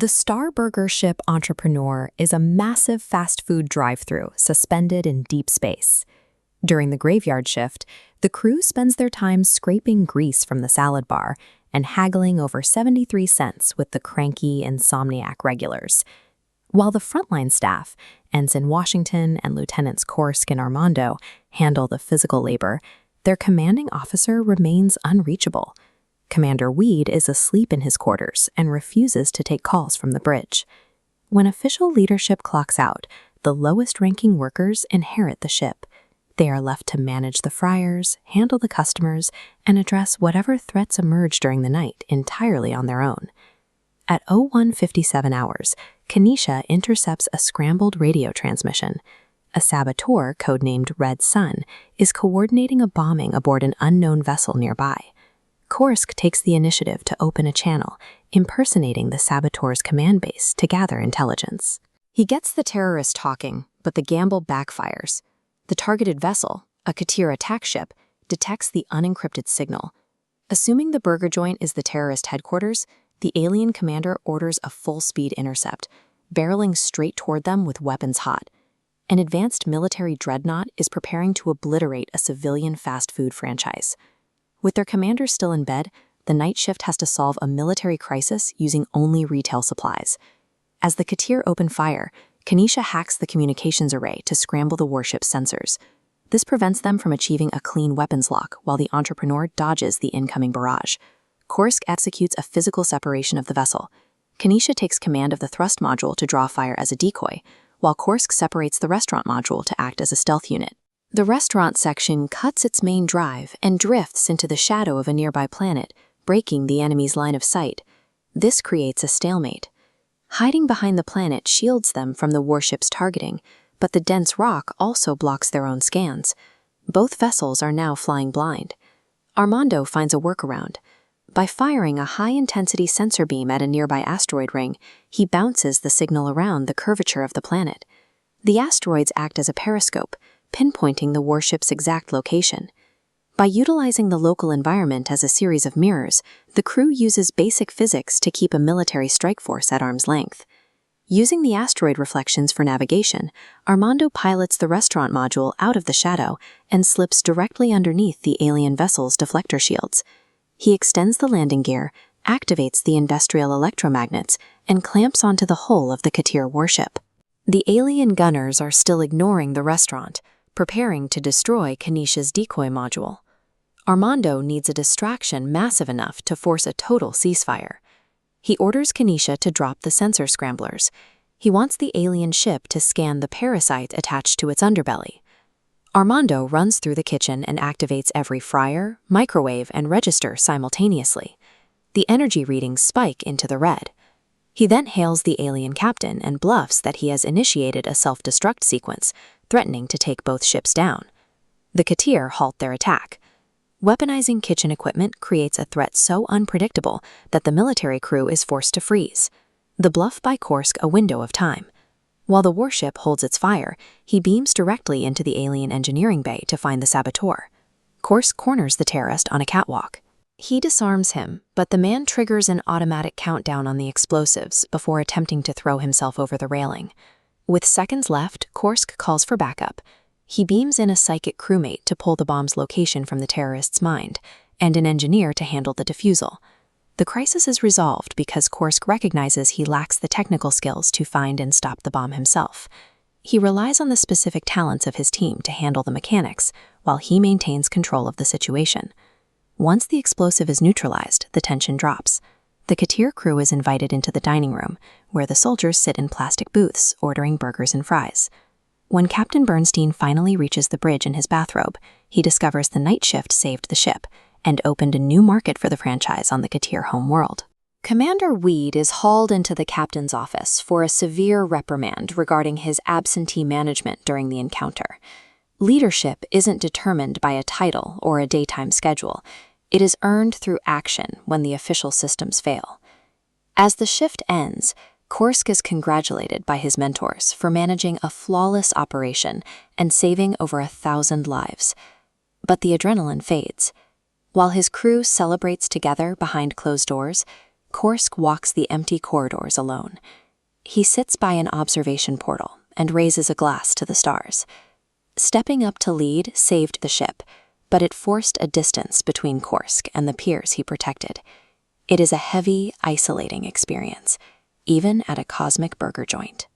The Star Burger ship Entrepreneur is a massive fast food drive-through suspended in deep space. During the graveyard shift, the crew spends their time scraping grease from the salad bar and haggling over 73 cents with the cranky, insomniac regulars. While the frontline staff, Ensign Washington and Lieutenants Korsk and Armando, handle the physical labor, their commanding officer remains unreachable. Commander Weed is asleep in his quarters and refuses to take calls from the bridge. When official leadership clocks out, the lowest-ranking workers inherit the ship. They are left to manage the fryers, handle the customers, and address whatever threats emerge during the night entirely on their own. At 01:57 hours, Kenesha intercepts a scrambled radio transmission. A saboteur, codenamed Red Sun, is coordinating a bombing aboard an unknown vessel nearby. Korsk takes the initiative to open a channel, impersonating the saboteur's command base to gather intelligence. He gets the terrorist talking, but the gamble backfires. The targeted vessel, a Katir attack ship, detects the unencrypted signal. Assuming the burger joint is the terrorist headquarters, the alien commander orders a full-speed intercept, barreling straight toward them with weapons hot. An advanced military dreadnought is preparing to obliterate a civilian fast food franchise. With their commander still in bed, the night shift has to solve a military crisis using only retail supplies. As the Katir open fire, Kenesha hacks the communications array to scramble the warship's sensors. This prevents them from achieving a clean weapons lock while the Entrepreneur dodges the incoming barrage. Korsk executes a physical separation of the vessel. Kenesha takes command of the thrust module to draw fire as a decoy, while Korsk separates the restaurant module to act as a stealth unit. The restaurant section cuts its main drive and drifts into the shadow of a nearby planet, breaking the enemy's line of sight. This creates a stalemate. Hiding behind the planet shields them from the warship's targeting, but the dense rock also blocks their own scans. Both vessels are now flying blind. Armando finds a workaround. By firing a high-intensity sensor beam at a nearby asteroid ring, he bounces the signal around the curvature of the planet. The asteroids act as a periscope, pinpointing the warship's exact location. By utilizing the local environment as a series of mirrors, the crew uses basic physics to keep a military strike force at arm's length. Using the asteroid reflections for navigation, Armando pilots the restaurant module out of the shadow and slips directly underneath the alien vessel's deflector shields. He extends the landing gear, activates the industrial electromagnets, and clamps onto the hull of the Katir warship. The alien gunners are still ignoring the restaurant, preparing to destroy Kenesha's decoy module. Armando needs a distraction massive enough to force a total ceasefire. He orders Kenesha to drop the sensor scramblers. He wants the alien ship to scan the parasite attached to its underbelly. Armando runs through the kitchen and activates every fryer, microwave, and register simultaneously. The energy readings spike into the red. He then hails the alien captain and bluffs that he has initiated a self-destruct sequence, threatening to take both ships down. The Katir halt their attack. Weaponizing kitchen equipment creates a threat so unpredictable that the military crew is forced to freeze. The bluff buys Korsk a window of time. While the warship holds its fire, he beams directly into the alien engineering bay to find the saboteur. Korsk corners the terrorist on a catwalk. He disarms him, but the man triggers an automatic countdown on the explosives before attempting to throw himself over the railing. With seconds left, Korsk calls for backup. He beams in a psychic crewmate to pull the bomb's location from the terrorist's mind, and an engineer to handle the defusal. The crisis is resolved because Korsk recognizes he lacks the technical skills to find and stop the bomb himself. He relies on the specific talents of his team to handle the mechanics, while he maintains control of the situation. Once the explosive is neutralized, the tension drops. The Katir crew is invited into the dining room, where the soldiers sit in plastic booths, ordering burgers and fries. When Captain Bernstein finally reaches the bridge in his bathrobe, he discovers the night shift saved the ship and opened a new market for the franchise on the Katir home world. Commander Weed is hauled into the captain's office for a severe reprimand regarding his absentee management during the encounter. Leadership isn't determined by a title or a daytime schedule. It is earned through action when the official systems fail. As the shift ends, Korsk is congratulated by his mentors for managing a flawless operation and saving over 1,000 lives. But the adrenaline fades. While his crew celebrates together behind closed doors, Korsk walks the empty corridors alone. He sits by an observation portal and raises a glass to the stars. Stepping up to lead saved the ship, but it forced a distance between Korsk and the peers he protected. It is a heavy, isolating experience, even at a cosmic burger joint.